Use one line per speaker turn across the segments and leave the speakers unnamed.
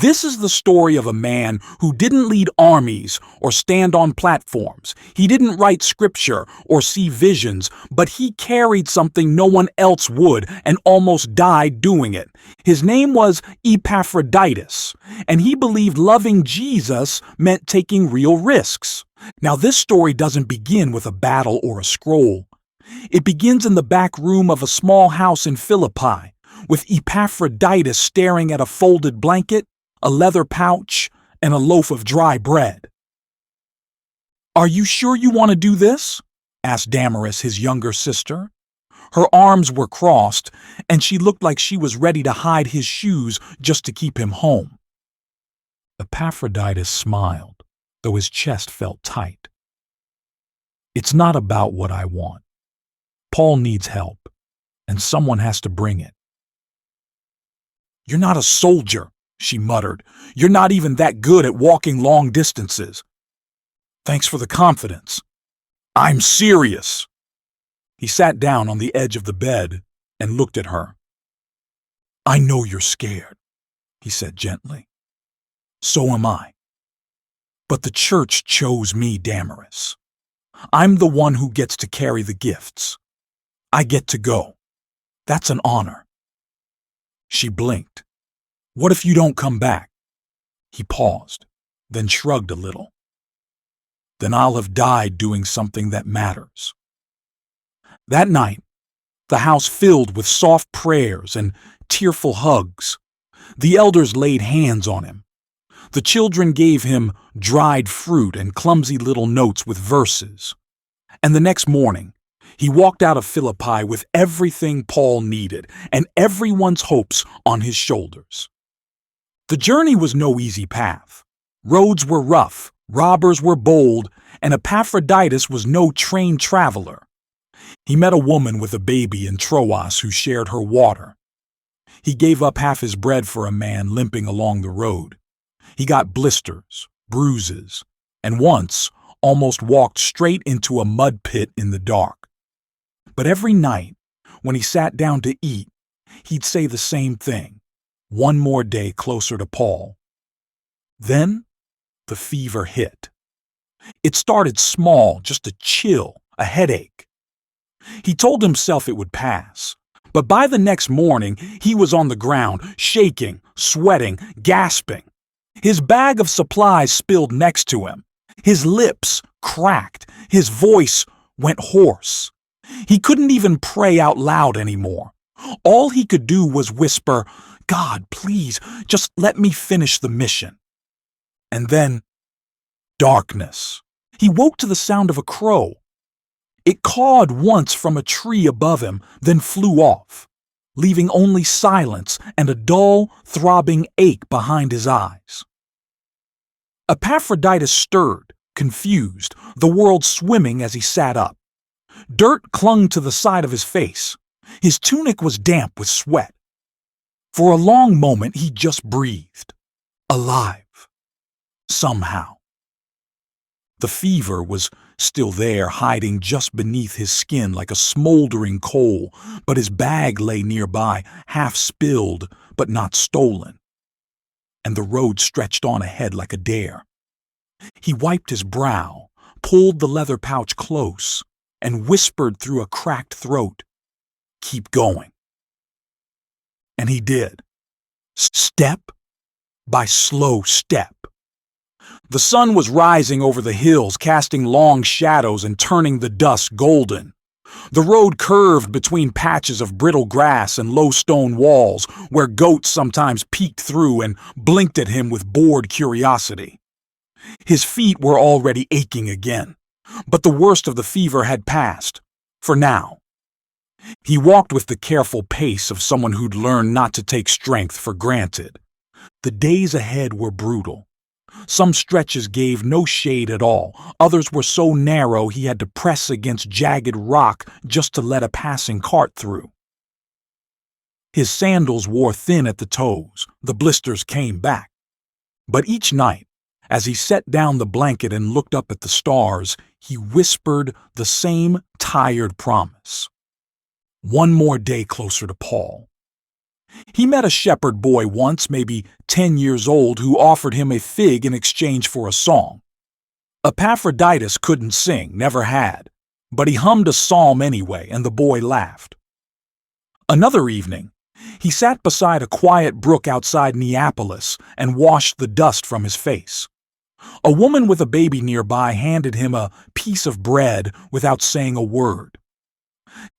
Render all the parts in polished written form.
This is the story of a man who didn't lead armies or stand on platforms. He didn't write scripture or see visions, but he carried something no one else would and almost died doing it. His name was Epaphroditus, and he believed loving Jesus meant taking real risks. Now, this story doesn't begin with a battle or a scroll. It begins in the back room of a small house in Philippi, with Epaphroditus staring at a folded blanket, a leather pouch, and a loaf of dry bread. "Are you sure you want to do this?" asked Damaris, his younger sister. Her arms were crossed, and she looked like she was ready to hide his shoes just to keep him home. Epaphroditus smiled, though his chest felt tight. "It's not about what I want. Paul needs help, and someone has to bring it." "You're not a soldier," she muttered. "You're not even that good at walking long distances." "Thanks for the confidence." "I'm serious." He sat down on the edge of the bed and looked at her. "I know you're scared," he said gently. "So am I. But the church chose me, Damaris. I'm the one who gets to carry the gifts. I get to go. That's an honor." She blinked. "What if you don't come back?" He paused, then shrugged a little. "Then I'll have died doing something that matters." That night, the house filled with soft prayers and tearful hugs. The elders laid hands on him. The children gave him dried fruit and clumsy little notes with verses. And the next morning, he walked out of Philippi with everything Paul needed and everyone's hopes on his shoulders. The journey was no easy path. Roads were rough, robbers were bold, and Epaphroditus was no trained traveler. He met a woman with a baby in Troas who shared her water. He gave up half his bread for a man limping along the road. He got blisters, bruises, and once almost walked straight into a mud pit in the dark. But every night, when he sat down to eat, he'd say the same thing. One more day closer to Paul. Then, the fever hit. It started small, just a chill, a headache. He told himself it would pass, but by the next morning, he was on the ground, shaking, sweating, gasping. His bag of supplies spilled next to him. His lips cracked. His voice went hoarse. He couldn't even pray out loud anymore. All he could do was whisper, "God, please, just let me finish the mission." And then, darkness. He woke to the sound of a crow. It cawed once from a tree above him, then flew off, leaving only silence and a dull, throbbing ache behind his eyes. Epaphroditus stirred, confused, the world swimming as he sat up. Dirt clung to the side of his face. His tunic was damp with sweat. For a long moment, he just breathed. Alive. Somehow. The fever was still there, hiding just beneath his skin like a smoldering coal, but his bag lay nearby, half spilled, but not stolen. And the road stretched on ahead like a dare. He wiped his brow, pulled the leather pouch close, and whispered through a cracked throat, "Keep going." And he did, step by slow step. The sun was rising over the hills, casting long shadows and turning the dust golden. The road curved between patches of brittle grass and low stone walls, where goats sometimes peeked through and blinked at him with bored curiosity. His feet were already aching again, but the worst of the fever had passed, for now. He walked with the careful pace of someone who'd learned not to take strength for granted. The days ahead were brutal. Some stretches gave no shade at all. Others were so narrow he had to press against jagged rock just to let a passing cart through. His sandals wore thin at the toes. The blisters came back. But each night, as he set down the blanket and looked up at the stars, he whispered the same tired promise. One more day closer to Paul. He met a shepherd boy once, maybe 10 years old, who offered him a fig in exchange for a song. Epaphroditus couldn't sing, never had, but he hummed a psalm anyway, and the boy laughed. Another evening, he sat beside a quiet brook outside Neapolis and washed the dust from his face. A woman with a baby nearby handed him a piece of bread without saying a word.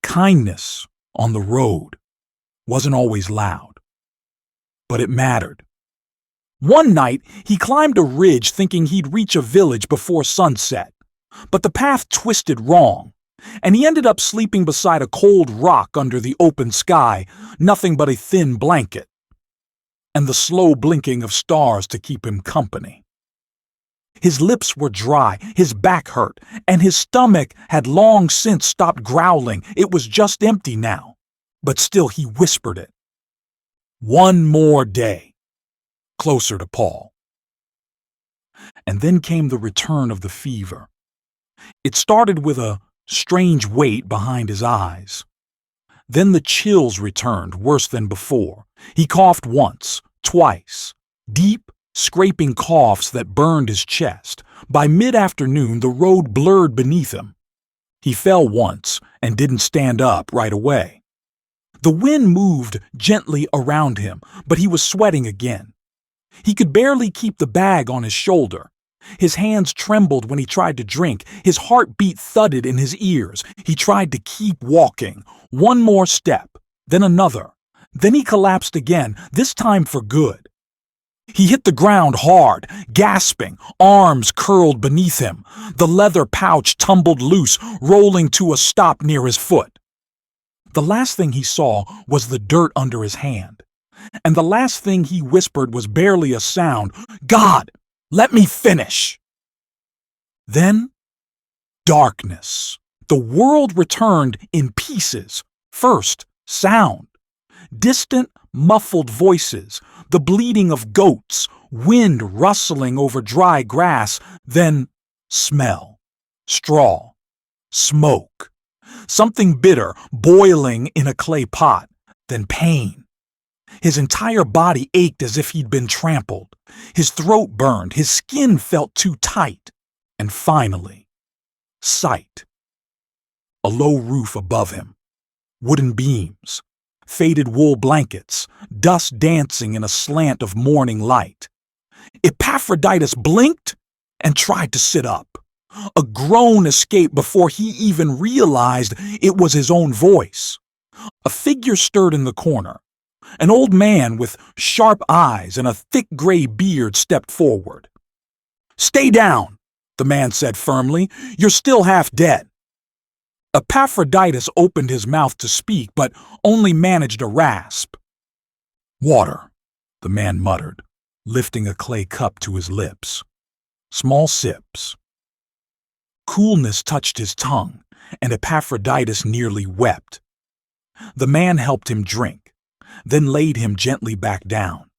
Kindness on the road wasn't always loud, but it mattered. One night, he climbed a ridge thinking he'd reach a village before sunset, but the path twisted wrong, and he ended up sleeping beside a cold rock under the open sky, nothing but a thin blanket, and the slow blinking of stars to keep him company. His lips were dry, his back hurt, and his stomach had long since stopped growling. It was just empty now, but still he whispered it. One more day, closer to Paul. And then came the return of the fever. It started with a strange weight behind his eyes. Then the chills returned, worse than before. He coughed once, twice, deep, scraping coughs that burned his chest. By mid-afternoon, the road blurred beneath him. He fell once and didn't stand up right away. The wind moved gently around him, but he was sweating again. He could barely keep the bag on his shoulder. His hands trembled when he tried to drink. His heartbeat thudded in his ears. He tried to keep walking. One more step, then another. Then he collapsed again, this time for good. He hit the ground hard, gasping, arms curled beneath him. The leather pouch tumbled loose, rolling to a stop near his foot. The last thing he saw was the dirt under his hand. And the last thing he whispered was barely a sound. God, let me finish. Then, darkness. The world returned in pieces. First, sound. Distant, muffled voices, the bleating of goats, wind rustling over dry grass, then smell, straw, smoke, something bitter boiling in a clay pot, then pain. His entire body ached as if he'd been trampled. His throat burned, his skin felt too tight. And finally, sight. A low roof above him, wooden beams, faded wool blankets, dust dancing in a slant of morning light. Epaphroditus blinked and tried to sit up. A groan escaped before he even realized it was his own voice. A figure stirred in the corner. An old man with sharp eyes and a thick gray beard stepped forward. "Stay down," the man said firmly. "You're still half dead." Epaphroditus opened his mouth to speak, but only managed a rasp. "Water," the man muttered, lifting a clay cup to his lips. Small sips. Coolness touched his tongue, and Epaphroditus nearly wept. The man helped him drink, then laid him gently back down.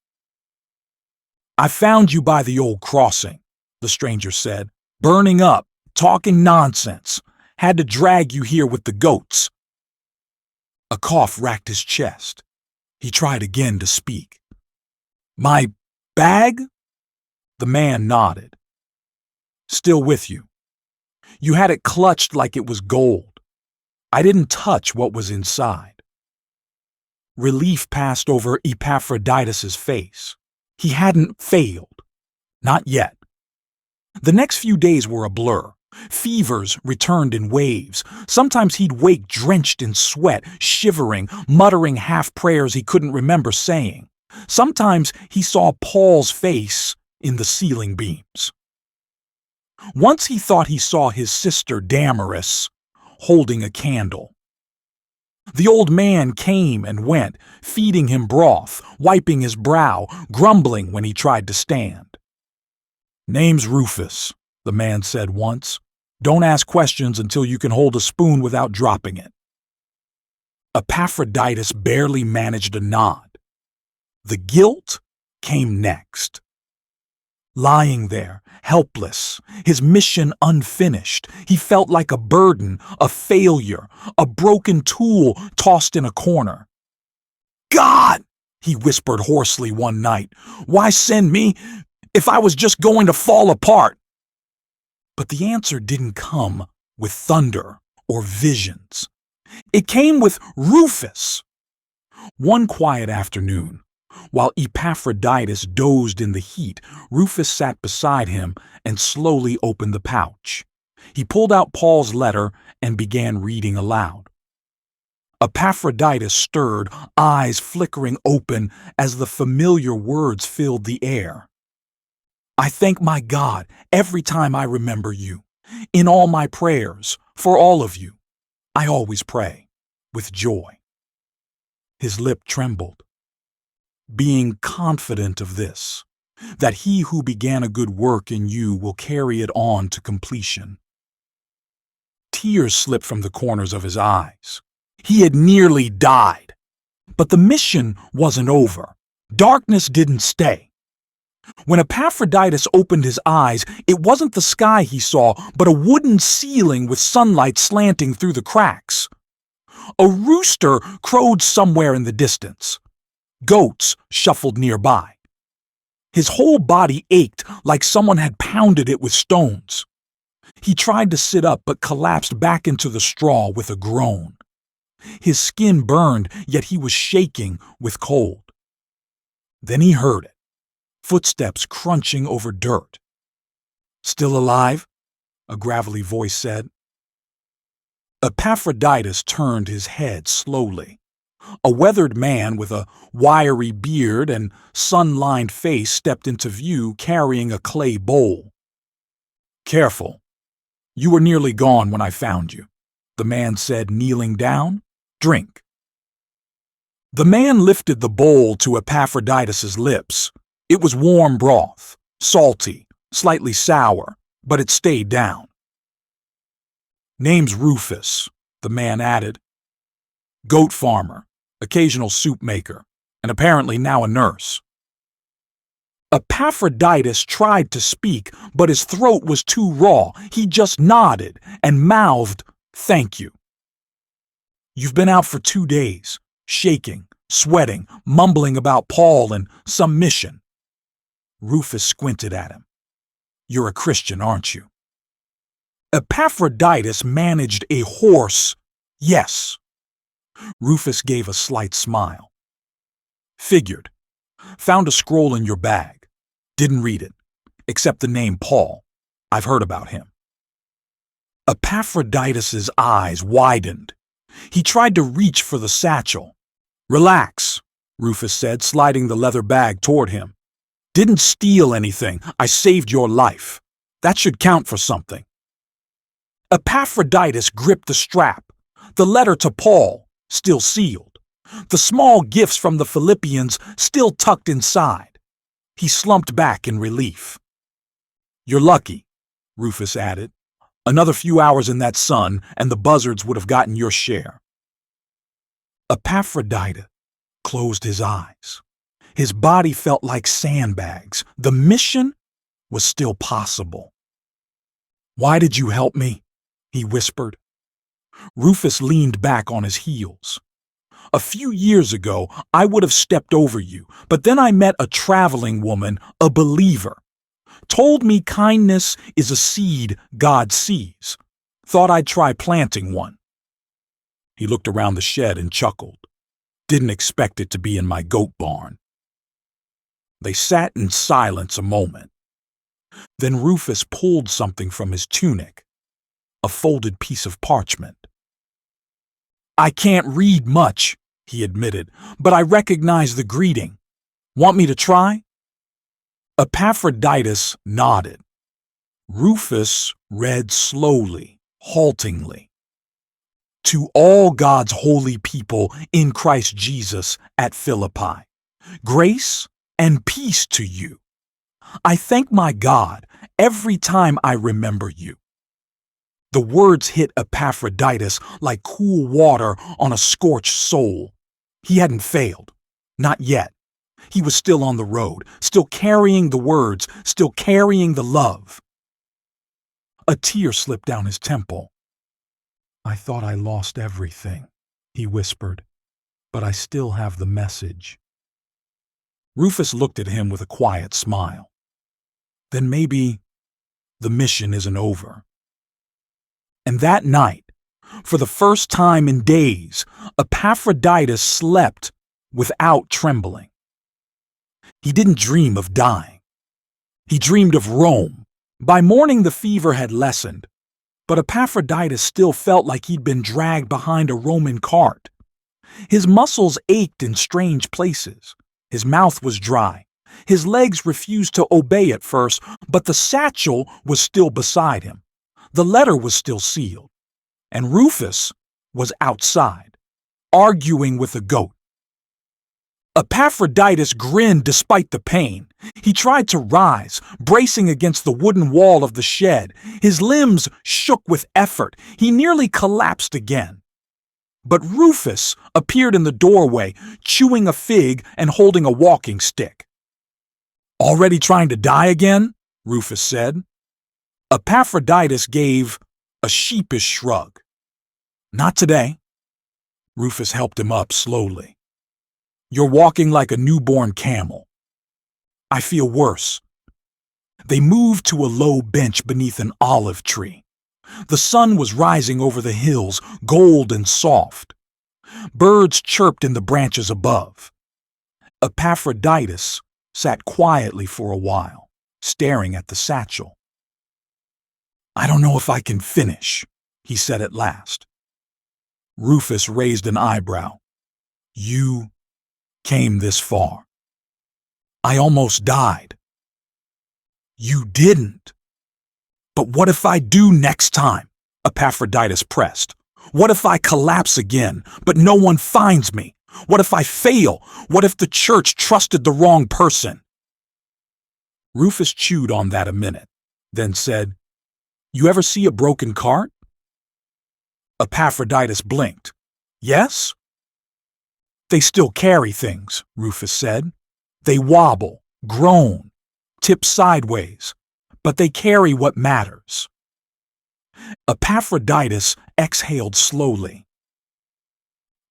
"I found you by the old crossing," the stranger said, "burning up, talking nonsense. Had to drag you here with the goats." A cough racked his chest. He tried again to speak. "My bag?" The man nodded. "Still with you. You had it clutched like it was gold. I didn't touch what was inside." Relief passed over Epaphroditus' face. He hadn't failed. Not yet. The next few days were a blur. Fevers returned in waves. Sometimes he'd wake drenched in sweat, shivering, muttering half-prayers he couldn't remember saying. Sometimes he saw Paul's face in the ceiling beams. Once he thought he saw his sister Damaris holding a candle. The old man came and went, feeding him broth, wiping his brow, grumbling when he tried to stand. "Name's Rufus," the man said once. "Don't ask questions until you can hold a spoon without dropping it." Epaphroditus barely managed a nod. The guilt came next. Lying there, helpless, his mission unfinished, he felt like a burden, a failure, a broken tool tossed in a corner. "God!" he whispered hoarsely one night. "Why send me if I was just going to fall apart?" But the answer didn't come with thunder or visions. It came with Rufus. One quiet afternoon, while Epaphroditus dozed in the heat, Rufus sat beside him and slowly opened the pouch. He pulled out Paul's letter and began reading aloud. Epaphroditus stirred, eyes flickering open as the familiar words filled the air. "I thank my God every time I remember you. In all my prayers, for all of you, I always pray with joy." His lip trembled, being confident of this, that he who began a good work in you will carry it on to completion. Tears slipped from the corners of his eyes. He had nearly died. But the mission wasn't over. Darkness didn't stay. When Epaphroditus opened his eyes, it wasn't the sky he saw, but a wooden ceiling with sunlight slanting through the cracks. A rooster crowed somewhere in the distance. Goats shuffled nearby. His whole body ached like someone had pounded it with stones. He tried to sit up but collapsed back into the straw with a groan. His skin burned, yet he was shaking with cold. Then he heard it, footsteps crunching over dirt. "Still alive?" a gravelly voice said. Epaphroditus turned his head slowly. A weathered man with a wiry beard and sun-lined face stepped into view carrying a clay bowl. "Careful. You were nearly gone when I found you," the man said, kneeling down. "Drink." The man lifted the bowl to Epaphroditus' lips. It was warm broth, salty, slightly sour, but it stayed down. "Name's Rufus," the man added. "Goat farmer, occasional soup maker, and apparently now a nurse." Epaphroditus tried to speak, but his throat was too raw. He just nodded and mouthed, "Thank you." "You've been out for 2 days, shaking, sweating, mumbling about Paul and some mission." Rufus squinted at him. "You're a Christian, aren't you?" Epaphroditus managed a hoarse yes. Rufus gave a slight smile. "Figured. Found a scroll in your bag. Didn't read it, except the name Paul. I've heard about him." Epaphroditus' eyes widened. He tried to reach for the satchel. "Relax," Rufus said, sliding the leather bag toward him. "Didn't steal anything. I saved your life. That should count for something." Epaphroditus gripped the strap, the letter to Paul, still sealed, the small gifts from the Philippians still tucked inside. He slumped back in relief. "You're lucky," Rufus added. "Another few hours in that sun, and the buzzards would have gotten your share." Epaphroditus closed his eyes. His body felt like sandbags. The mission was still possible. "Why did you help me?" he whispered. Rufus leaned back on his heels. "A few years ago, I would have stepped over you, but then I met a traveling woman, a believer. Told me kindness is a seed God sees. Thought I'd try planting one." He looked around the shed and chuckled. "Didn't expect it to be in my goat barn." They sat in silence a moment. Then Rufus pulled something from his tunic, a folded piece of parchment. "I can't read much," he admitted, "but I recognize the greeting. Want me to try?" Epaphroditus nodded. Rufus read slowly, haltingly. "To all God's holy people in Christ Jesus at Philippi, grace and peace to you. I thank my God every time I remember you." The words hit Epaphroditus like cool water on a scorched soul. He hadn't failed. Not yet. He was still on the road, still carrying the words, still carrying the love. A tear slipped down his temple. "I thought I lost everything," he whispered, "but I still have the message." Rufus looked at him with a quiet smile. Then maybe the mission isn't over. And that night, for the first time in days, Epaphroditus slept without trembling. He didn't dream of dying. He dreamed of Rome. By morning the fever had lessened, but Epaphroditus still felt like he'd been dragged behind a Roman cart. His muscles ached in strange places. His mouth was dry. His legs refused to obey at first, but the satchel was still beside him. The letter was still sealed. And Rufus was outside, arguing with a goat. Epaphroditus grinned despite the pain. He tried to rise, bracing against the wooden wall of the shed. His limbs shook with effort. He nearly collapsed again. But Rufus appeared in the doorway, chewing a fig and holding a walking stick. "Already trying to die again?" Rufus said. Epaphroditus gave a sheepish shrug. "Not today." Rufus helped him up slowly. "You're walking like a newborn camel." "I feel worse." They moved to a low bench beneath an olive tree. The sun was rising over the hills, gold and soft. Birds chirped in the branches above. Epaphroditus sat quietly for a while, staring at the satchel. "I don't know if I can finish," he said at last. Rufus raised an eyebrow. "You came this far." "I almost died." "You didn't." "But what if I do next time?" Epaphroditus pressed. "What if I collapse again, but no one finds me? What if I fail? What if the church trusted the wrong person?" Rufus chewed on that a minute, then said, "You ever see a broken cart?" Epaphroditus blinked. "Yes?" "They still carry things," Rufus said. "They wobble, groan, tip sideways, but they carry what matters." Epaphroditus exhaled slowly.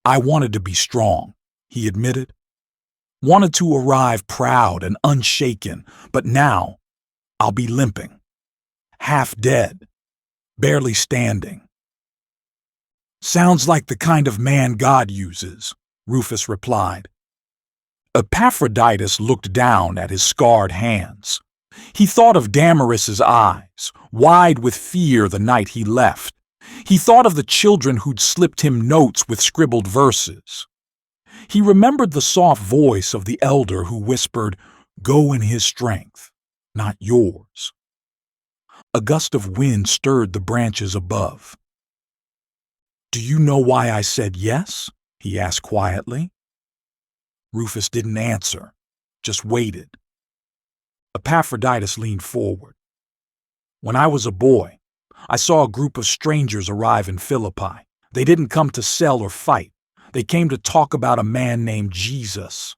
"I wanted to be strong," he admitted. "Wanted to arrive proud and unshaken, but now I'll be limping, half dead, barely standing." "Sounds like the kind of man God uses," Rufus replied. Epaphroditus looked down at his scarred hands. He thought of Damaris's eyes, wide with fear the night he left. He thought of the children who'd slipped him notes with scribbled verses. He remembered the soft voice of the elder who whispered, "Go in his strength, not yours." A gust of wind stirred the branches above. "Do you know why I said yes?" he asked quietly. Rufus didn't answer, just waited. Epaphroditus leaned forward. "When I was a boy, I saw a group of strangers arrive in Philippi. They didn't come to sell or fight. They came to talk about a man named Jesus.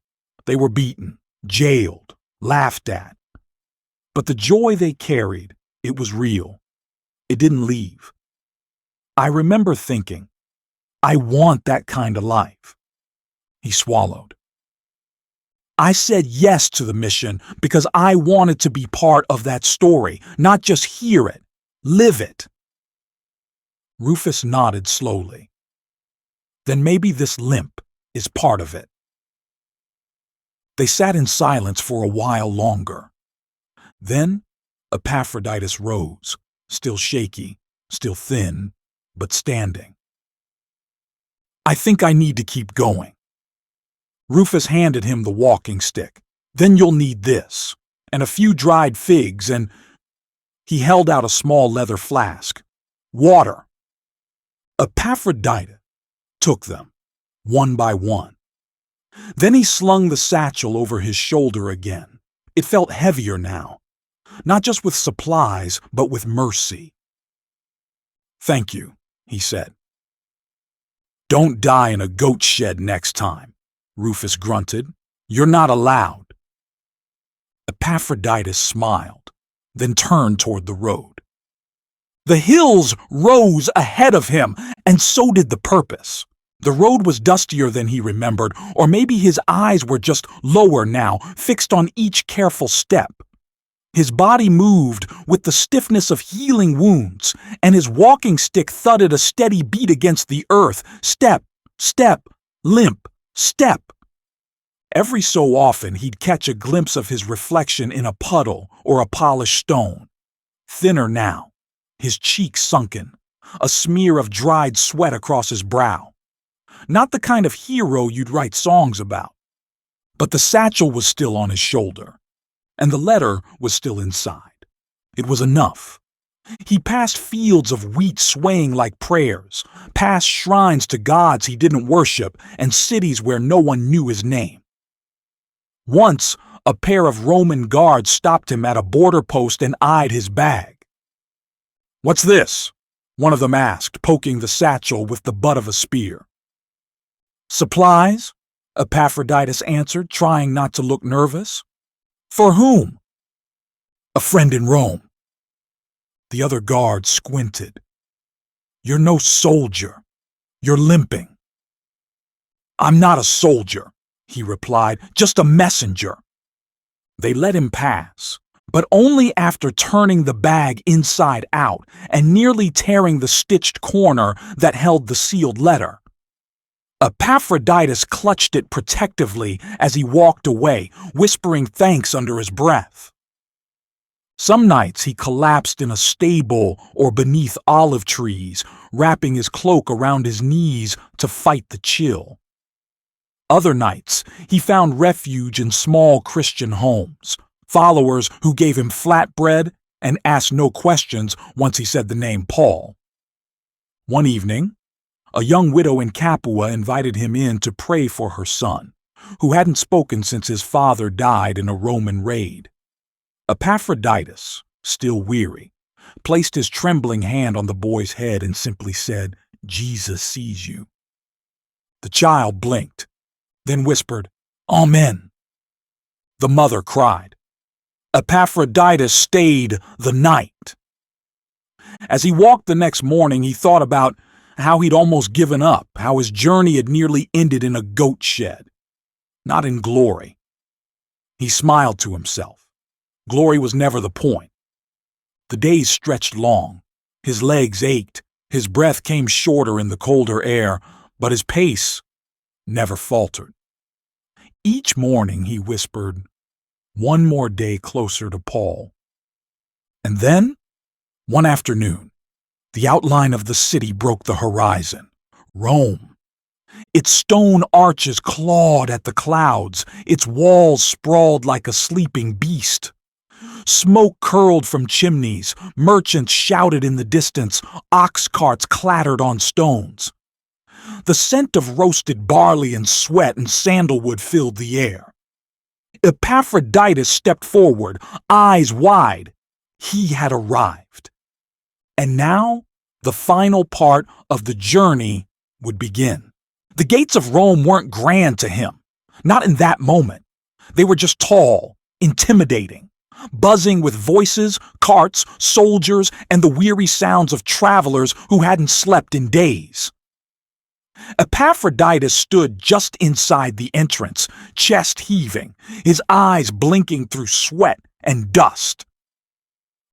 They were beaten, jailed, laughed at. But the joy they carried, it was real. It didn't leave. I remember thinking, I want that kind of life." He swallowed. "I said yes to the mission because I wanted to be part of that story, not just hear it, live it." Rufus nodded slowly. "Then maybe this limp is part of it." They sat in silence for a while longer. Then Epaphroditus rose, still shaky, still thin, but standing. "I think I need to keep going." Rufus handed him the walking stick. "Then you'll need this, and a few dried figs, and—" He held out a small leather flask. "Water." Epaphroditus took them, one by one. Then he slung the satchel over his shoulder again. It felt heavier now, not just with supplies, but with mercy. "Thank you," he said. "Don't die in a goat shed next time," Rufus grunted. "You're not allowed." Epaphroditus smiled, then turned toward the road. The hills rose ahead of him, and so did the purpose. The road was dustier than he remembered, or maybe his eyes were just lower now, fixed on each careful step. His body moved with the stiffness of healing wounds, and his walking stick thudded a steady beat against the earth. Step, step, limp, step. Every so often he'd catch a glimpse of his reflection in a puddle or a polished stone. Thinner now, his cheeks sunken, a smear of dried sweat across his brow. Not the kind of hero you'd write songs about. But the satchel was still on his shoulder, and the letter was still inside. It was enough. He passed fields of wheat swaying like prayers, past shrines to gods he didn't worship, and cities where no one knew his name. Once, a pair of Roman guards stopped him at a border post and eyed his bag. "What's this?" one of them asked, poking the satchel with the butt of a spear. "Supplies," Epaphroditus answered, trying not to look nervous. "For whom?" "A friend in Rome." The other guard squinted. "You're no soldier. You're limping." "I'm not a soldier," he replied, "just a messenger." They let him pass, but only after turning the bag inside out and nearly tearing the stitched corner that held the sealed letter. Epaphroditus clutched it protectively as he walked away, whispering thanks under his breath. Some nights he collapsed in a stable or beneath olive trees, wrapping his cloak around his knees to fight the chill. Other nights, he found refuge in small Christian homes, followers who gave him flatbread and asked no questions once he said the name Paul. One evening, a young widow in Capua invited him in to pray for her son, who hadn't spoken since his father died in a Roman raid. Epaphroditus, still weary, placed his trembling hand on the boy's head and simply said, "Jesus sees you." The child blinked, then whispered, "Amen." The mother cried. Epaphroditus stayed the night. As he walked the next morning, he thought about how he'd almost given up, how his journey had nearly ended in a goat shed. Not in glory. He smiled to himself. Glory was never the point. The days stretched long. His legs ached. His breath came shorter in the colder air, but his pace never faltered. Each morning he whispered, "One more day closer to Paul." And then, one afternoon, the outline of the city broke the horizon. Rome. Its stone arches clawed at the clouds, its walls sprawled like a sleeping beast. Smoke curled from chimneys, merchants shouted in the distance, ox carts clattered on stones. The scent of roasted barley and sweat and sandalwood filled the air. Epaphroditus stepped forward, eyes wide. He had arrived. And now, the final part of the journey would begin. The gates of Rome weren't grand to him, not in that moment. They were just tall, intimidating, buzzing with voices, carts, soldiers, and the weary sounds of travelers who hadn't slept in days. Epaphroditus stood just inside the entrance, chest heaving, his eyes blinking through sweat and dust.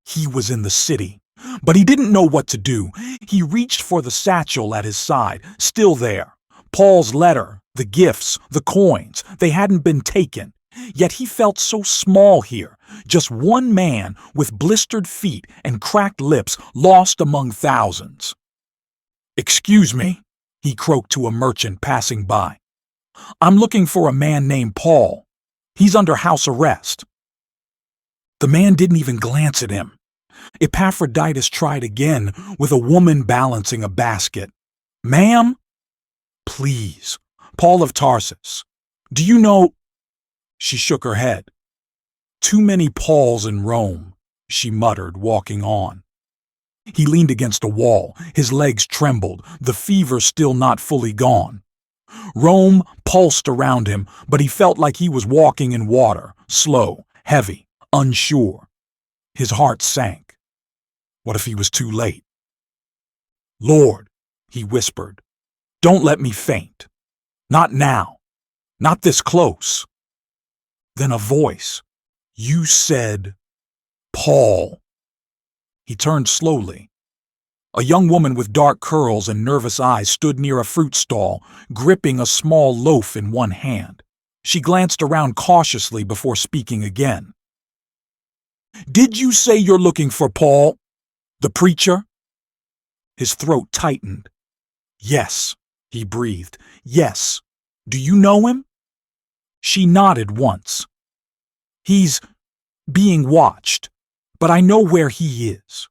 He was in the city, but he didn't know what to do. He reached for the satchel at his side, still there. Paul's letter, the gifts, the coins, they hadn't been taken. Yet he felt so small here, just one man with blistered feet and cracked lips lost among thousands. "Excuse me," he croaked to a merchant passing by. "I'm looking for a man named Paul. He's under house arrest." The man didn't even glance at him. Epaphroditus tried again, with a woman balancing a basket. "Ma'am?" "Please, Paul of Tarsus. Do you know—" She shook her head. "Too many Pauls in Rome," she muttered, walking on. He leaned against a wall, his legs trembled, the fever still not fully gone. Rome pulsed around him, but he felt like he was walking in water, slow, heavy, unsure. His heart sank. What if he was too late? "Lord," he whispered, Don't let me faint. Not now. Not this close. Then a voice. You said, Paul. He turned slowly. A young woman with dark curls and nervous eyes stood near a fruit stall, gripping a small loaf in one hand. She glanced around cautiously before speaking again. Did you say you're looking for Paul, the preacher? His throat tightened. Yes, he breathed. Yes. Do you know him? She nodded once. He's being watched, but I know where he is.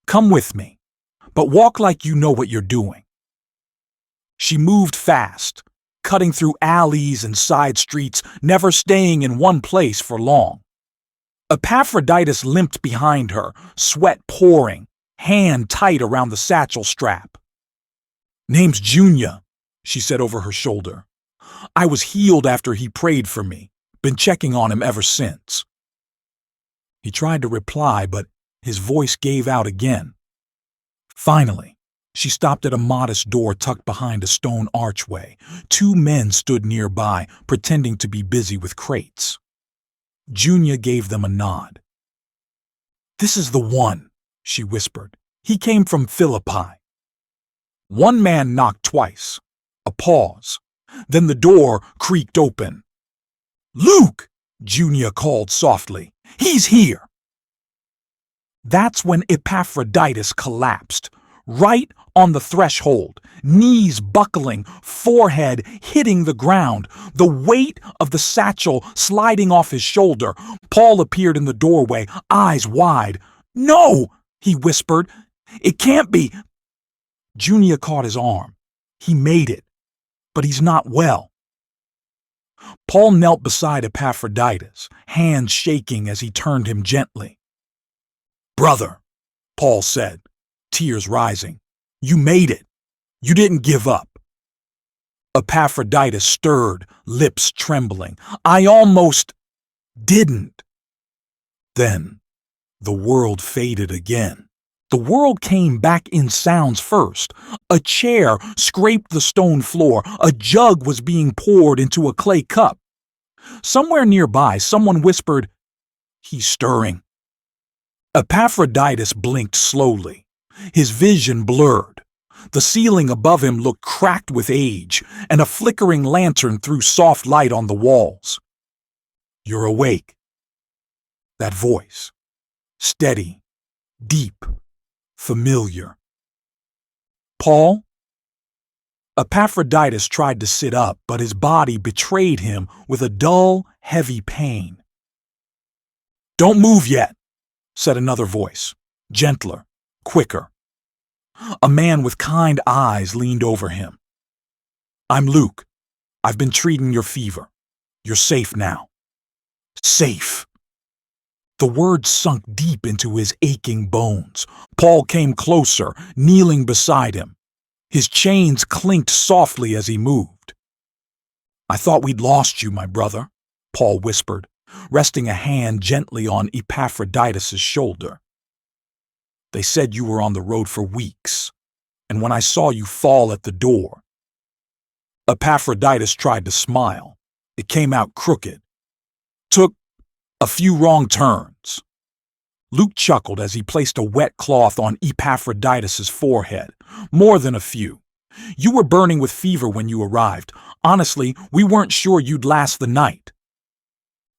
Come with me, but walk like you know what you're doing. She moved fast, cutting through alleys and side streets, never staying in one place for long. Epaphroditus limped behind her, sweat pouring, hand tight around the satchel strap. Name's Junior, she said over her shoulder. I was healed after he prayed for me. Been checking on him ever since. He tried to reply, but his voice gave out again. Finally, she stopped at a modest door tucked behind a stone archway. Two men stood nearby, pretending to be busy with crates. Junior gave them a nod. This is the one, she whispered. He came from Philippi. One man knocked twice. A pause. Then the door creaked open. Luke, Junior called softly. He's here. That's when Epaphroditus collapsed, right on the threshold, knees buckling, forehead hitting the ground, the weight of the satchel sliding off his shoulder. Paul appeared in the doorway, eyes wide. No, he whispered. It can't be. Junior caught his arm. He made it, but he's not well. Paul knelt beside Epaphroditus, hands shaking as he turned him gently. Brother, Paul said, tears rising, you made it. You didn't give up. Epaphroditus stirred, lips trembling. I almost didn't. Then the world faded again. The world came back in sounds first. A chair scraped the stone floor. A jug was being poured into a clay cup. Somewhere nearby, someone whispered, He's stirring. Epaphroditus blinked slowly. His vision blurred. The ceiling above him looked cracked with age, and a flickering lantern threw soft light on the walls. You're awake. That voice. Steady. Deep. Familiar. Paul? Epaphroditus tried to sit up, but his body betrayed him with a dull, heavy pain. Don't move yet, said another voice, gentler, quicker. A man with kind eyes leaned over him. I'm Luke. I've been treating your fever. You're safe now. Safe. The words sunk deep into his aching bones. Paul came closer, kneeling beside him. His chains clinked softly as he moved. I thought we'd lost you, my brother, Paul whispered, resting a hand gently on Epaphroditus' shoulder. They said you were on the road for weeks, and when I saw you fall at the door. Epaphroditus tried to smile. It came out crooked. Took a few wrong turns. Luke chuckled as he placed a wet cloth on Epaphroditus' forehead. More than a few. You were burning with fever when you arrived. Honestly, we weren't sure you'd last the night.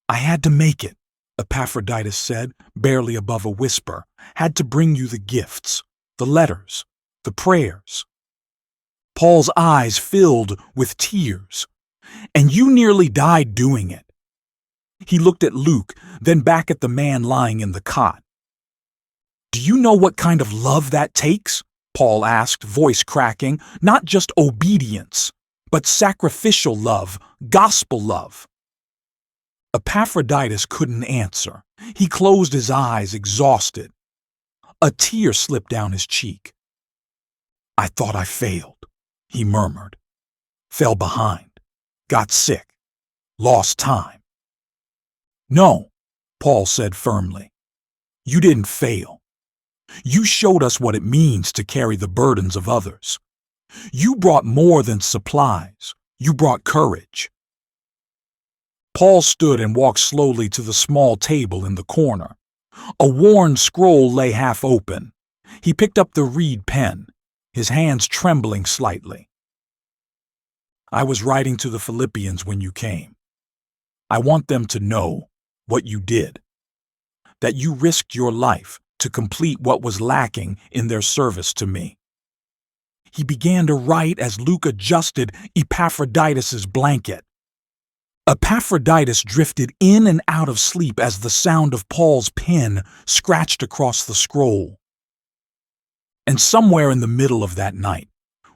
I had to make it, Epaphroditus said, barely above a whisper. Had to bring you the gifts, the letters, the prayers. Paul's eyes filled with tears. And you nearly died doing it. He looked at Luke, then back at the man lying in the cot. Do you know what kind of love that takes? Paul asked, voice cracking. Not just obedience, but sacrificial love, gospel love. Epaphroditus couldn't answer. He closed his eyes, exhausted. A tear slipped down his cheek. I thought I failed, he murmured. Fell behind, got sick, lost time. No, Paul said firmly. You didn't fail. You showed us what it means to carry the burdens of others. You brought more than supplies. You brought courage. Paul stood and walked slowly to the small table in the corner. A worn scroll lay half open. He picked up the reed pen, his hands trembling slightly. I was writing to the Philippians when you came. I want them to know what you did, that you risked your life to complete what was lacking in their service to me. He began to write as Luke adjusted Epaphroditus' blanket. Epaphroditus drifted in and out of sleep as the sound of Paul's pen scratched across the scroll. And somewhere in the middle of that night,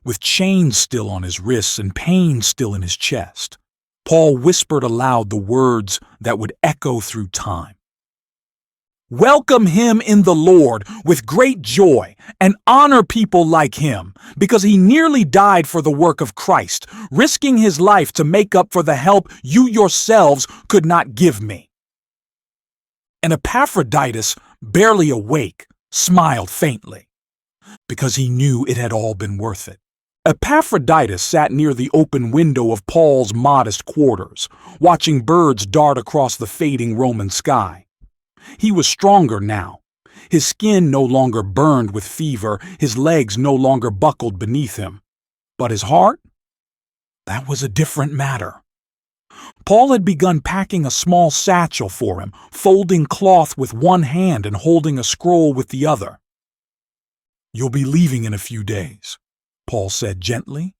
with chains still on his wrists and pain still in his chest, Paul whispered aloud the words that would echo through time. Welcome him in the Lord with great joy and honor people like him, because he nearly died for the work of Christ, risking his life to make up for the help you yourselves could not give me. And Epaphroditus, barely awake, smiled faintly, because he knew it had all been worth it. Epaphroditus sat near the open window of Paul's modest quarters, watching birds dart across the fading Roman sky. He was stronger now. His skin no longer burned with fever, his legs no longer buckled beneath him. But his heart? That was a different matter. Paul had begun packing a small satchel for him, folding cloth with one hand and holding a scroll with the other. You'll be leaving in a few days, Paul said gently.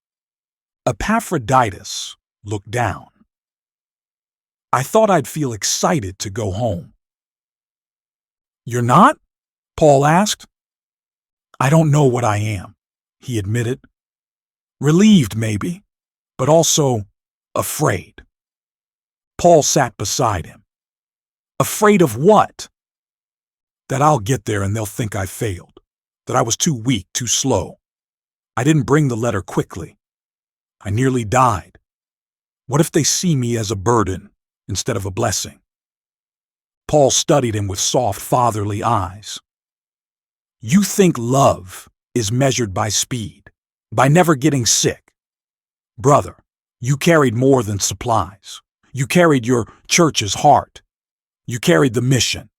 Epaphroditus looked down. I thought I'd feel excited to go home. You're not? Paul asked. I don't know what I am, he admitted. Relieved, maybe, but also afraid. Paul sat beside him. Afraid of what? That I'll get there and they'll think I failed, that I was too weak, too slow. I didn't bring the letter quickly. I nearly died. What if they see me as a burden instead of a blessing? Paul studied him with soft, fatherly eyes. You think love is measured by speed, by never getting sick. Brother, you carried more than supplies. You carried your church's heart. You carried the mission.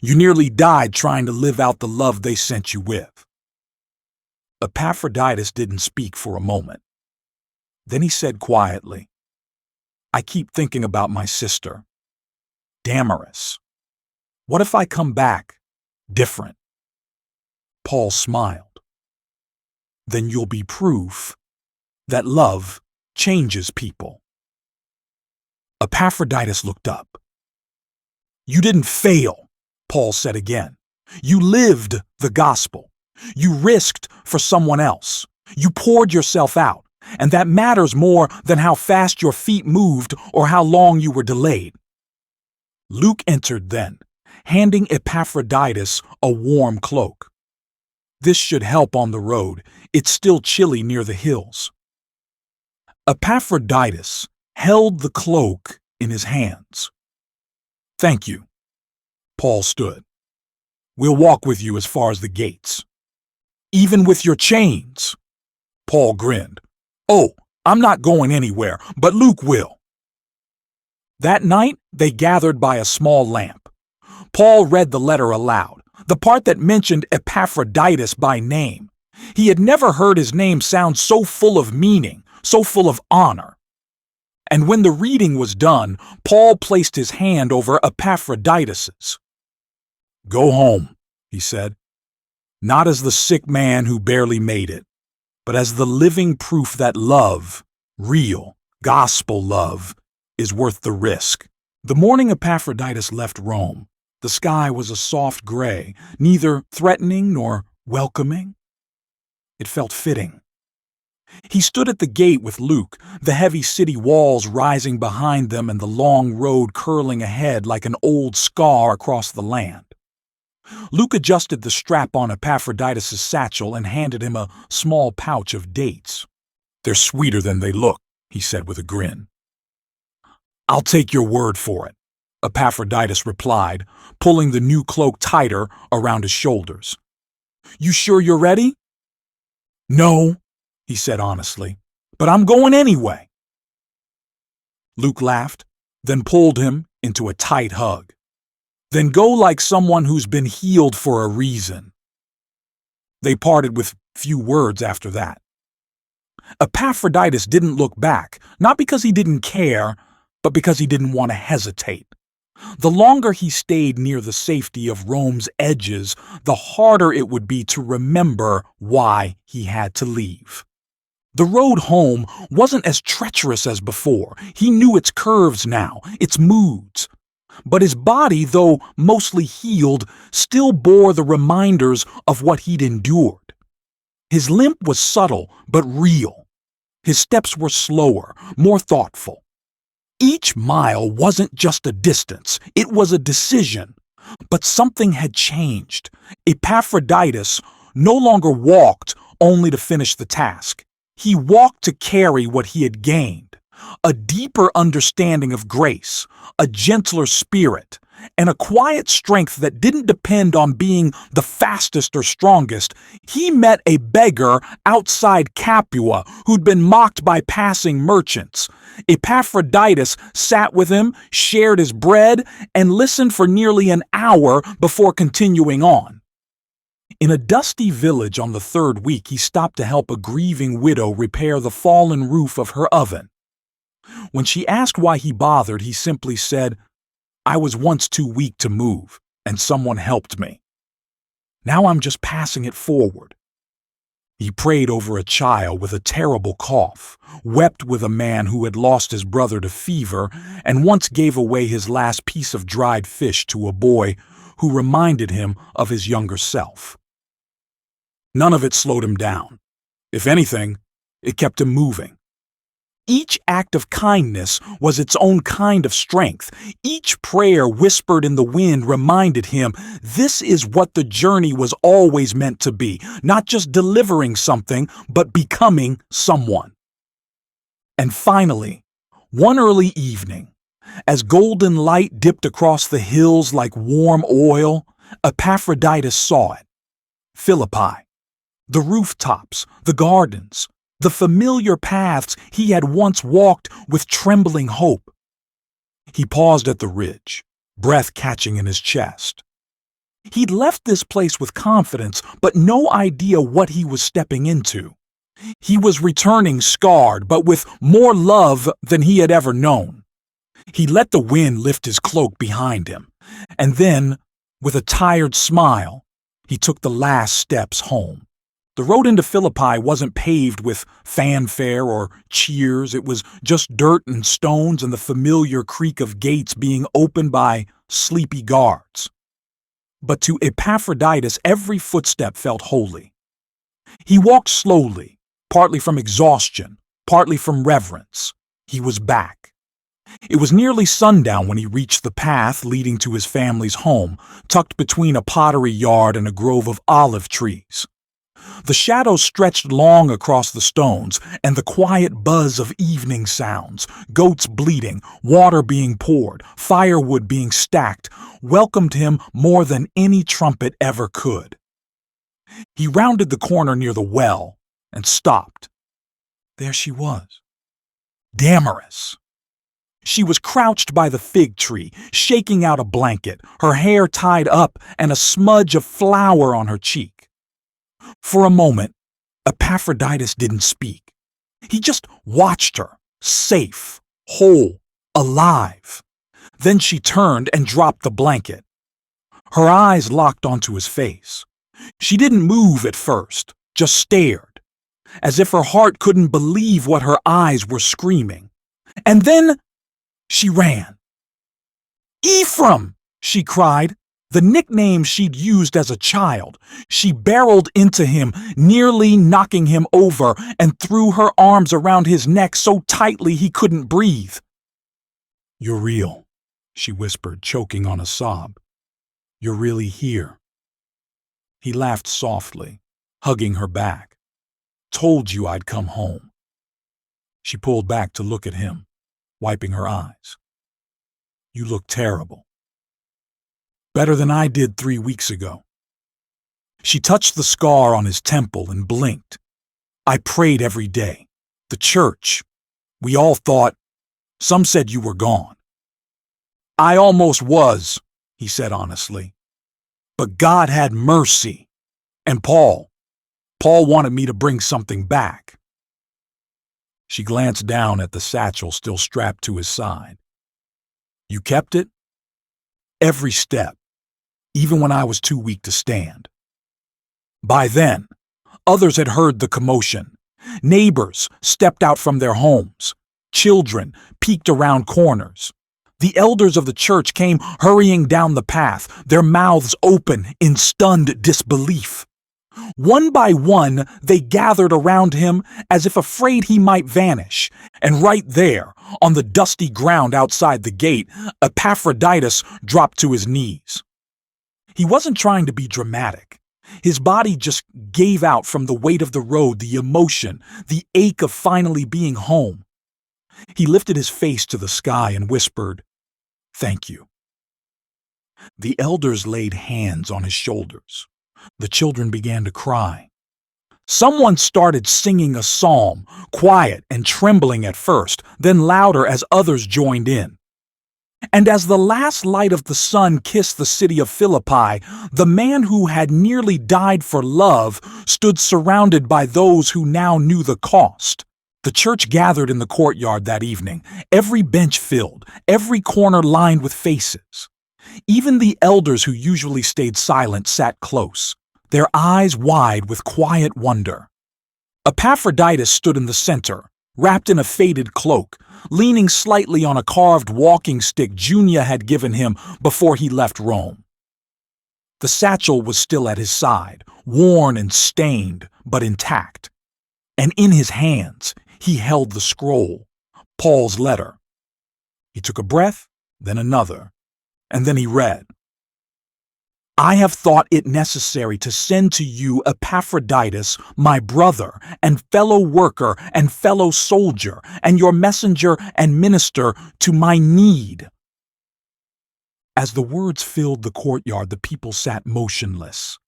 You nearly died trying to live out the love they sent you with. Epaphroditus didn't speak for a moment. Then he said quietly, I keep thinking about my sister, Damaris. What if I come back different? Paul smiled. Then you'll be proof that love changes people. Epaphroditus looked up. You didn't fail, Paul said again. You lived the gospel. You risked for someone else. You poured yourself out, and that matters more than how fast your feet moved or how long you were delayed. Luke entered then, handing Epaphroditus a warm cloak. This should help on the road. It's still chilly near the hills. Epaphroditus held the cloak in his hands. Thank you. Paul stood. We'll walk with you as far as the gates. Even with your chains? Paul grinned. Oh, I'm not going anywhere, but Luke will. That night, they gathered by a small lamp. Paul read the letter aloud, the part that mentioned Epaphroditus by name. He had never heard his name sound so full of meaning, so full of honor. And when the reading was done, Paul placed his hand over Epaphroditus's. Go home, he said. Not as the sick man who barely made it, but as the living proof that love, real, gospel love, is worth the risk. The morning Epaphroditus left Rome, the sky was a soft gray, neither threatening nor welcoming. It felt fitting. He stood at the gate with Luke, the heavy city walls rising behind them and the long road curling ahead like an old scar across the land. Luke adjusted the strap on Epaphroditus' satchel and handed him a small pouch of dates. They're sweeter than they look, he said with a grin. I'll take your word for it, Epaphroditus replied, pulling the new cloak tighter around his shoulders. You sure you're ready? No, he said honestly, "but I'm going anyway." Luke laughed, then pulled him into a tight hug. "Then go like someone who's been healed for a reason." They parted with few words after that. Epaphroditus didn't look back, not because he didn't care, but because he didn't want to hesitate. The longer he stayed near the safety of Rome's edges, the harder it would be to remember why he had to leave. The road home wasn't as treacherous as before. He knew its curves now, its moods. But his body, though mostly healed, still bore the reminders of what he'd endured. His limp was subtle but real. His steps were slower, more thoughtful. Each mile wasn't just a distance, it was a decision. But something had changed. Epaphroditus no longer walked only to finish the task. He walked to carry what he had gained, a deeper understanding of grace, a gentler spirit, and a quiet strength that didn't depend on being the fastest or strongest. He met a beggar outside Capua who'd been mocked by passing merchants. Epaphroditus sat with him, shared his bread, and listened for nearly an hour before continuing on. In a dusty village on the third week, he stopped to help a grieving widow repair the fallen roof of her oven. When she asked why he bothered, he simply said, "I was once too weak to move, and someone helped me. Now I'm just passing it forward." He prayed over a child with a terrible cough, wept with a man who had lost his brother to fever, and once gave away his last piece of dried fish to a boy who reminded him of his younger self. None of it slowed him down. If anything, it kept him moving. Each act of kindness was its own kind of strength. Each prayer whispered in the wind reminded him this is what the journey was always meant to be, not just delivering something, but becoming someone. And finally, one early evening, as golden light dipped across the hills like warm oil, Epaphroditus saw it. Philippi. The rooftops, the gardens, the familiar paths he had once walked with trembling hope. He paused at the ridge, breath catching in his chest. He'd left this place with confidence, but no idea what he was stepping into. He was returning scarred, but with more love than he had ever known. He let the wind lift his cloak behind him, and then, with a tired smile, he took the last steps home. The road into Philippi wasn't paved with fanfare or cheers. It was just dirt and stones and the familiar creak of gates being opened by sleepy guards. But to Epaphroditus, every footstep felt holy. He walked slowly, partly from exhaustion, partly from reverence. He was back. It was nearly sundown when he reached the path leading to his family's home, tucked between a pottery yard and a grove of olive trees. The shadows stretched long across the stones, and the quiet buzz of evening sounds, goats bleating, water being poured, firewood being stacked, welcomed him more than any trumpet ever could. He rounded the corner near the well and stopped. There she was. Damaris. She was crouched by the fig tree, shaking out a blanket, her hair tied up and a smudge of flour on her cheek. For a moment, Epaphroditus didn't speak. He just watched her, safe, whole, alive. Then she turned and dropped the blanket. Her eyes locked onto his face. She didn't move at first, just stared, as if her heart couldn't believe what her eyes were screaming. And then she ran. "Ephraim!" she cried. The nickname she'd used as a child. She barreled into him, nearly knocking him over, and threw her arms around his neck so tightly he couldn't breathe. "You're real," she whispered, choking on a sob. "You're really here." He laughed softly, hugging her back. "Told you I'd come home." She pulled back to look at him, wiping her eyes. "You look terrible." "Better than I did 3 weeks ago." She touched the scar on his temple and blinked. I prayed every day. The church. We all thought. Some said you were gone. I almost was, he said honestly. But God had mercy. And Paul wanted me to bring something back. She glanced down at the satchel still strapped to his side. You kept it? Every step, even when I was too weak to stand. By then, others had heard the commotion. Neighbors stepped out from their homes. Children peeked around corners. The elders of the church came hurrying down the path, their mouths open in stunned disbelief. One by one, they gathered around him as if afraid he might vanish. And right there, on the dusty ground outside the gate, Epaphroditus dropped to his knees. He wasn't trying to be dramatic. His body just gave out from the weight of the road, the emotion, the ache of finally being home. He lifted his face to the sky and whispered, "Thank you." The elders laid hands on his shoulders. The children began to cry. Someone started singing a psalm, quiet and trembling at first, then louder as others joined in. And as the last light of the sun kissed the city of Philippi, the man who had nearly died for love stood surrounded by those who now knew the cost. The church gathered in the courtyard that evening, every bench filled, every corner lined with faces. Even the elders who usually stayed silent sat close, their eyes wide with quiet wonder. Epaphroditus stood in the center, wrapped in a faded cloak, leaning slightly on a carved walking stick Junia had given him before he left Rome. The satchel was still at his side, worn and stained, but intact. And in his hands, he held the scroll, Paul's letter. He took a breath, then another, and then he read, I have thought it necessary to send to you Epaphroditus, my brother and fellow worker and fellow soldier, and your messenger and minister to my need. As the words filled the courtyard, the people sat motionless.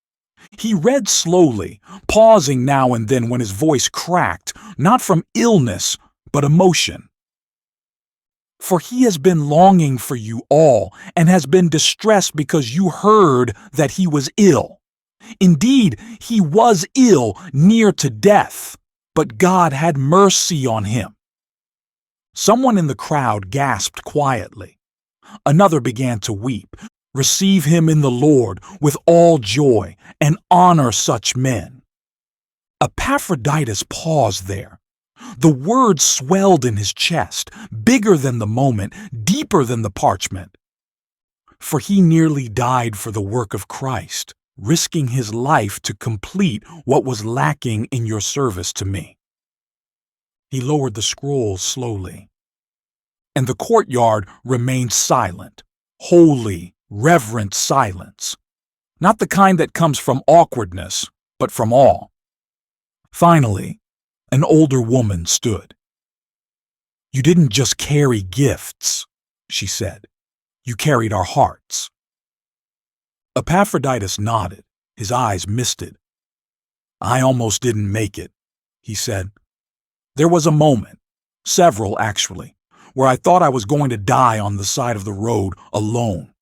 He read slowly, pausing now and then when his voice cracked, not from illness, but emotion. For he has been longing for you all and has been distressed because you heard that he was ill. Indeed, he was ill, near to death, but God had mercy on him. Someone in the crowd gasped quietly. Another began to weep. Receive him in the Lord with all joy and honor such men. Epaphroditus paused there. The words swelled in his chest, bigger than the moment, deeper than the parchment. For he nearly died for the work of Christ, risking his life to complete what was lacking in your service to me. He lowered the scroll slowly, and the courtyard remained silent, holy, reverent silence. Not the kind that comes from awkwardness, but from awe. Finally, an older woman stood. You didn't just carry gifts, she said. You carried our hearts. Epaphroditus nodded, his eyes misted. I almost didn't make it, he said. There was a moment, several actually, where I thought I was going to die on the side of the road alone.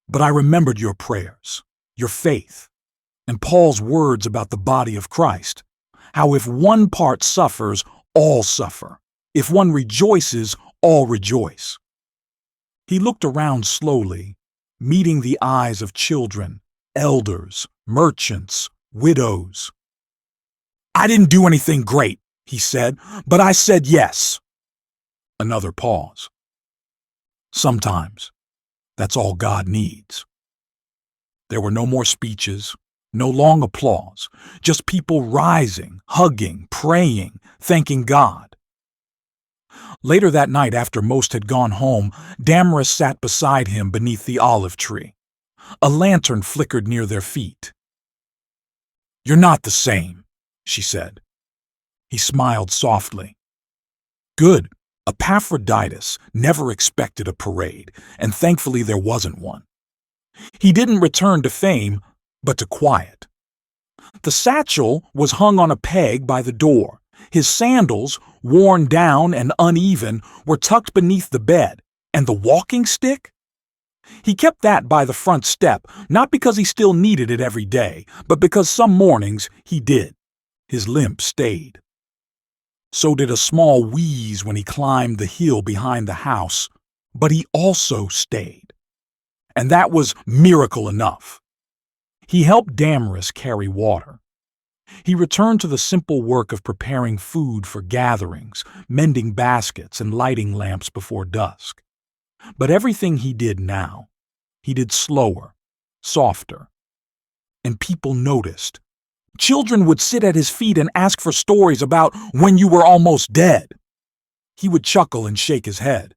But I remembered your prayers, your faith, and Paul's words about the body of Christ. How if one part suffers, all suffer. If one rejoices, all rejoice. He looked around slowly, meeting the eyes of children, elders, merchants, widows. I didn't do anything great, he said, but I said yes. Another pause. Sometimes, that's all God needs. There were no more speeches. No long applause, just people rising, hugging, praying, thanking God. Later that night, after most had gone home, Damaris sat beside him beneath the olive tree. A lantern flickered near their feet. You're not the same, she said. He smiled softly. Good. Epaphroditus never expected a parade, and thankfully there wasn't one. He didn't return to fame, but to quiet. The satchel was hung on a peg by the door. His sandals, worn down and uneven, were tucked beneath the bed. And the walking stick? He kept that by the front step, not because he still needed it every day, but because some mornings he did. His limp stayed. So did a small wheeze when he climbed the hill behind the house, but he also stayed. And that was miracle enough. He helped Damaris carry water. He returned to the simple work of preparing food for gatherings, mending baskets, and lighting lamps before dusk. But everything he did now, he did slower, softer. And people noticed. Children would sit at his feet and ask for stories about when you were almost dead. He would chuckle and shake his head.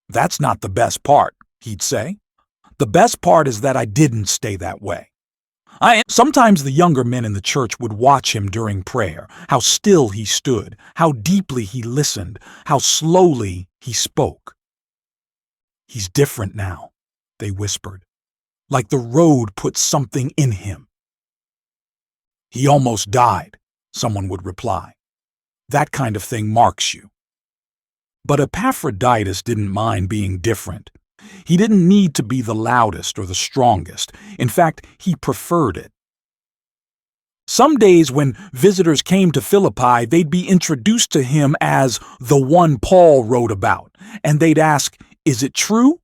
"That's not the best part," he'd say. "The best part is that I didn't stay that way." Sometimes the younger men in the church would watch him during prayer, how still he stood, how deeply he listened, how slowly he spoke. "He's different now," they whispered, "like the road put something in him." "He almost died," someone would reply. "That kind of thing marks you." But Epaphroditus didn't mind being different. He didn't need to be the loudest or the strongest. In fact, he preferred it. Some days when visitors came to Philippi, they'd be introduced to him as the one Paul wrote about, and they'd ask, "Is it true?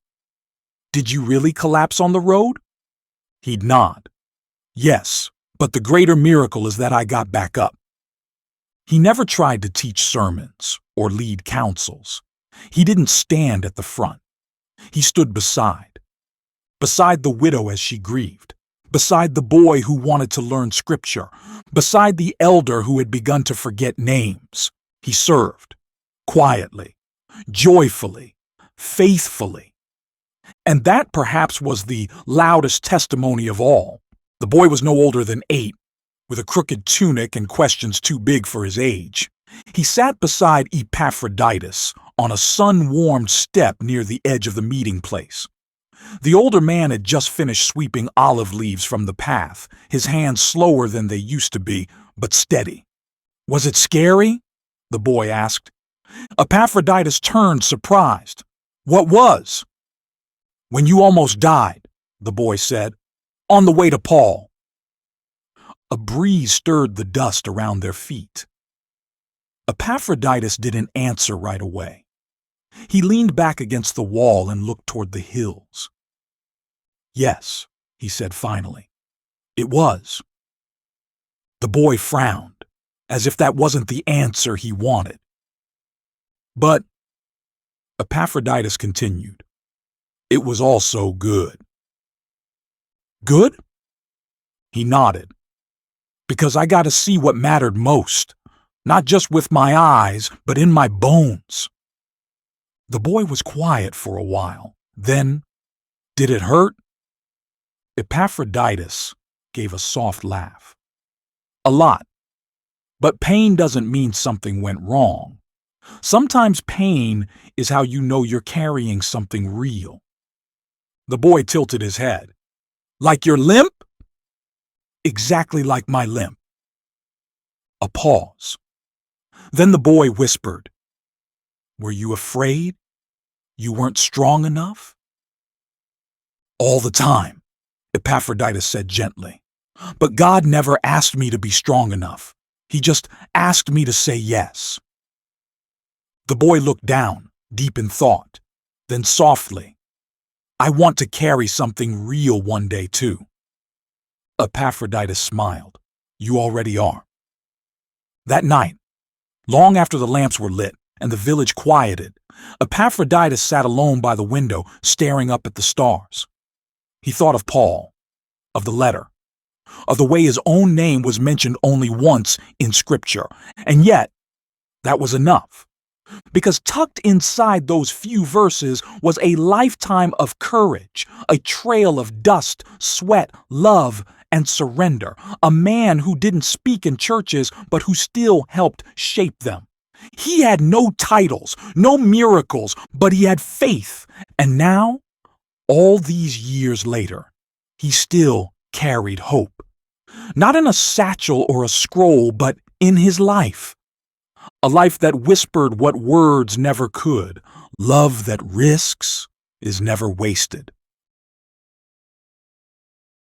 Did you really collapse on the road?" He'd nod. "Yes, but the greater miracle is that I got back up." He never tried to teach sermons or lead councils. He didn't stand at the front. He stood beside the widow as she grieved, beside the boy who wanted to learn scripture, beside the elder who had begun to forget names. He served, quietly, joyfully, faithfully. And that perhaps was the loudest testimony of all. The boy was no older than 8, with a crooked tunic and questions too big for his age. He sat beside Epaphroditus on a sun-warmed step near the edge of the meeting place. The older man had just finished sweeping olive leaves from the path, his hands slower than they used to be, but steady. "Was it scary?" the boy asked. Epaphroditus turned, surprised. "What was?" "When you almost died," the boy said, "on the way to Paul." A breeze stirred the dust around their feet. Epaphroditus didn't answer right away. He leaned back against the wall and looked toward the hills. "Yes," he said finally, "it was." The boy frowned, as if that wasn't the answer he wanted. "But," Epaphroditus continued, "it was also good." "Good?" He nodded. "Because I got to see what mattered most, not just with my eyes, but in my bones." The boy was quiet for a while. Then, "Did it hurt?" Epaphroditus gave a soft laugh. "A lot. But pain doesn't mean something went wrong. Sometimes pain is how you know you're carrying something real." The boy tilted his head. "Like your limp?" "Exactly like my limp." A pause. Then the boy whispered, "Were you afraid? You weren't strong enough?" "All the time," Epaphroditus said gently. "But God never asked me to be strong enough. He just asked me to say yes." The boy looked down, deep in thought. Then softly, "I want to carry something real one day too." Epaphroditus smiled. "You already are." That night, long after the lamps were lit and the village quieted, Epaphroditus sat alone by the window, staring up at the stars. He thought of Paul, of the letter, of the way his own name was mentioned only once in Scripture. And yet, that was enough. Because tucked inside those few verses was a lifetime of courage, a trail of dust, sweat, love, and surrender. A man who didn't speak in churches, but who still helped shape them. He had no titles, no miracles, but he had faith. And now, all these years later, he still carried hope. Not in a satchel or a scroll, but in his life. A life that whispered what words never could. Love that risks is never wasted.